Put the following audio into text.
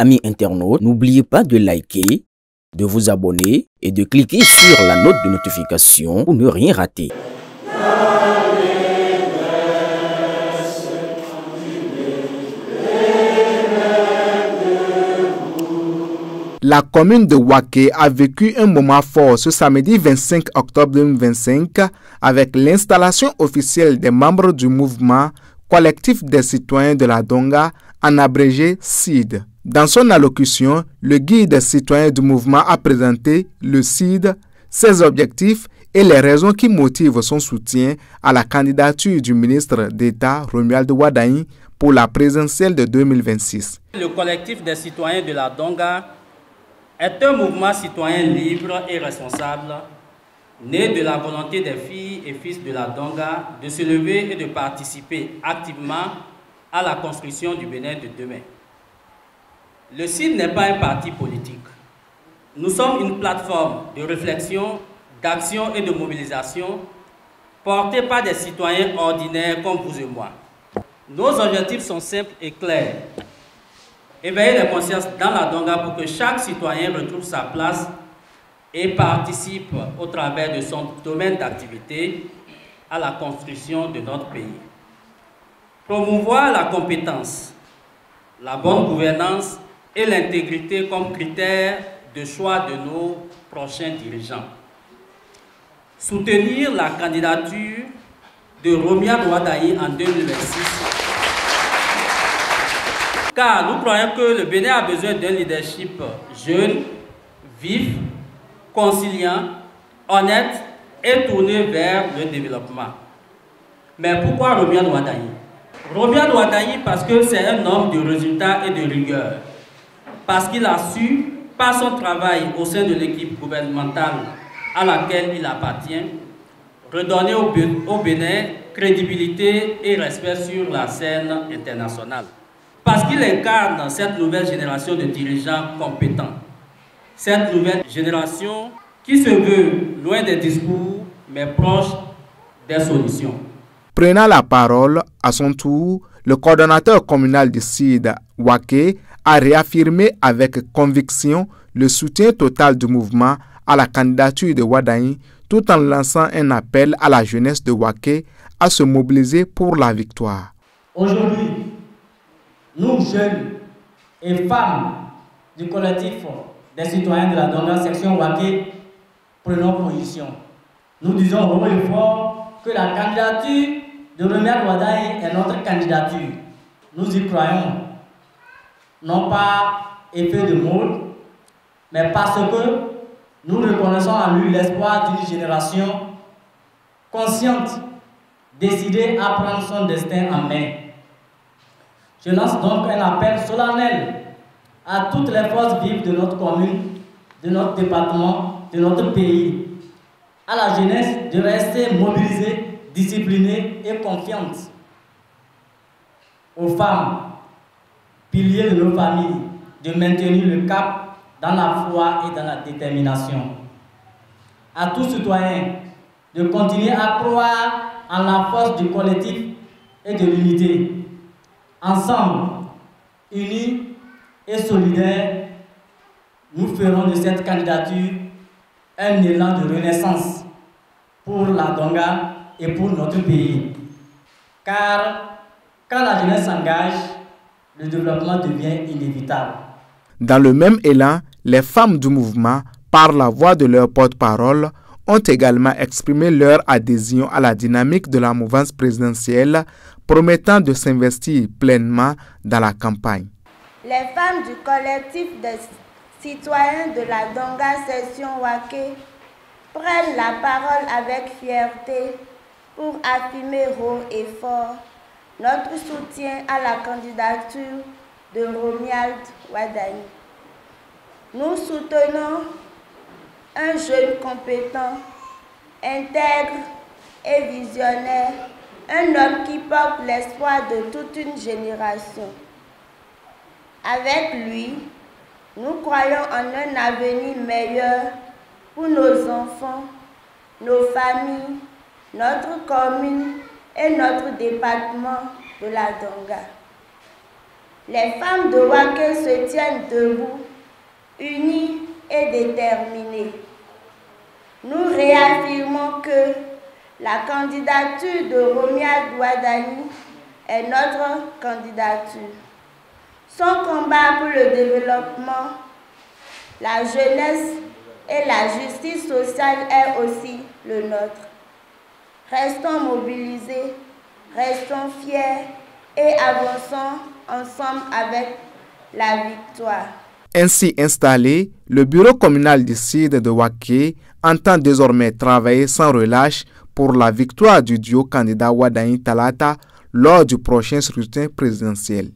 amis internautes, n'oubliez pas de liker, de vous abonner et de cliquer sur la note de notification pour ne rien rater. La commune de Waké a vécu un moment fort ce samedi 25 octobre 2025 avec l'installation officielle des membres du mouvement collectif des citoyens de la Donga, en abrégé CID. Dans son allocution, le guide des citoyens du mouvement a présenté le CID, ses objectifs et les raisons qui motivent son soutien à la candidature du ministre d'État Romuald Wardani pour la présidentielle de 2026. Le collectif des citoyens de la Donga est un mouvement citoyen libre et responsable, né de la volonté des filles et fils de la Donga de se lever et de participer activement à la construction du Bénin de demain. Le CID n'est pas un parti politique. Nous sommes une plateforme de réflexion, d'action et de mobilisation portée par des citoyens ordinaires comme vous et moi. Nos objectifs sont simples et clairs. Éveiller les consciences dans la Donga pour que chaque citoyen retrouve sa place et participe au travers de son domaine d'activité à la construction de notre pays. Promouvoir la compétence, la bonne gouvernance et l'intégrité comme critères de choix de nos prochains dirigeants. Soutenir la candidature de Romuald Wardani en 2026. Car nous croyons que le Bénin a besoin d'un leadership jeune, vif, conciliant, honnête et tourné vers le développement. Mais pourquoi Romuald Wardani? Romuald Wardani parce que c'est un homme de résultats et de rigueur. Parce qu'il a su, par son travail au sein de l'équipe gouvernementale à laquelle il appartient, redonner au Bénin crédibilité et respect sur la scène internationale. Parce qu'il incarne cette nouvelle génération de dirigeants compétents. Cette nouvelle génération qui se veut loin des discours, mais proche des solutions. Prenant la parole, à son tour, le coordonnateur communal du CID, Waké, a réaffirmé avec conviction le soutien total du mouvement à la candidature de Wardani, tout en lançant un appel à la jeunesse de Waké à se mobiliser pour la victoire. Aujourd'hui, nous, jeunes et femmes du collectif des citoyens de la Donga section Waké, prenons position. Nous disons haut et fort que la candidature de Romuald Wardani est notre candidature. Nous y croyons, non pas effet de mode, mais parce que nous reconnaissons en lui l'espoir d'une génération consciente, décidée à prendre son destin en main. Je lance donc un appel solennel à toutes les forces vives de notre commune, de notre département, de notre pays, à la jeunesse de rester mobilisée, disciplinée et confiante, aux femmes, piliers de nos familles, de maintenir le cap dans la foi et dans la détermination. À tous citoyens de continuer à croire en la force du collectif et de l'unité. Ensemble, unis et solidaires, nous ferons de cette candidature un élan de renaissance pour la Donga et pour notre pays. Car quand la jeunesse s'engage, le développement devient inévitable. Dans le même élan, les femmes du mouvement, par la voix de leur porte-parole, ont également exprimé leur adhésion à la dynamique de la mouvance présidentielle, promettant de s'investir pleinement dans la campagne. Les femmes du collectif des citoyens de la Donga section Waké prennent la parole avec fierté pour affirmer haut et fort notre soutien à la candidature de Romuald Wardani. Nous soutenons un jeune compétent, intègre et visionnaire, un homme qui porte l'espoir de toute une génération. Avec lui, nous croyons en un avenir meilleur pour nos enfants, nos familles, notre commune et notre département de la Donga. Les femmes de Waké se tiennent debout, unies et déterminées. Nous réaffirmons que la candidature de Romia Douadani est notre candidature. Son combat pour le développement, la jeunesse et la justice sociale est aussi le nôtre. Restons mobilisés, restons fiers et avançons ensemble avec la victoire. Ainsi installé, le bureau communal du CID de Waké entend désormais travailler sans relâche pour la victoire du duo candidat Wadani Talata lors du prochain scrutin présidentiel.